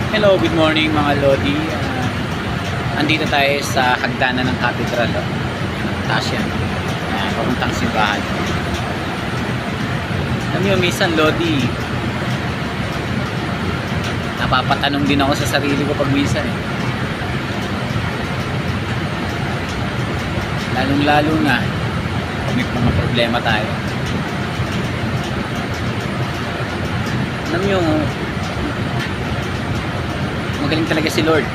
Hello, good morning mga Lodi. Andito tayo sa hagdanan ng Cathedral. Taas yan. Papuntang simbahan. Alam nyo, minsan Lodi, napapatanong din ako sa sarili ko pag minsan. Lalong-lalo na pag may mga problema tayo. Alam nyo, magaling talaga si Lord.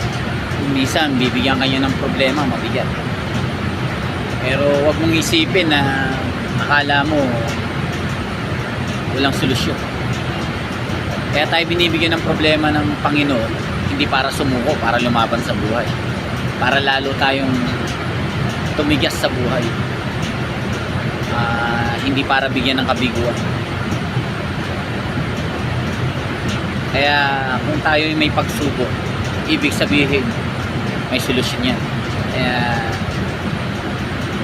Kung minsan bibigyan kanya ng problema, mabigat. Pero wag mong isipin na akala mo walang solusyon. Kaya tayo binibigyan ng problema ng Panginoon, hindi para sumuko, para lumaban sa buhay, para lalo tayong tumigas sa buhay, hindi para bigyan ng kabiguan. Kaya kung tayo may pagsubok, ibig sabihin may solusyon yan. Kaya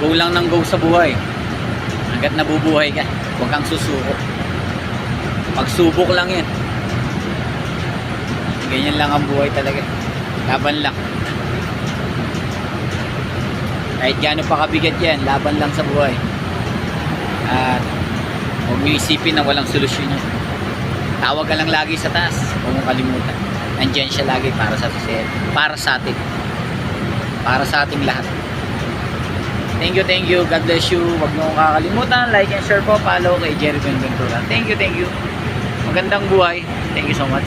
go lang ng go sa buhay. Hanggat nabubuhay ka, huwag kang susuko. Pagsubok lang yan. Ganyan lang ang buhay talaga. Laban lang. Kahit gaano pa kabigat yan, laban lang sa buhay. At huwag niyo isipin na walang solusyon yan. Tawag ka lang lagi sa taas, huwag mong kalimutan. Nandiyan siya lagi para sa atin. Para sa ating lahat. Thank you. God bless you. Huwag mo kakalimutan. Like and share po. Follow kay Jerry Benventura. Thank you. Magandang buhay. Thank you so much.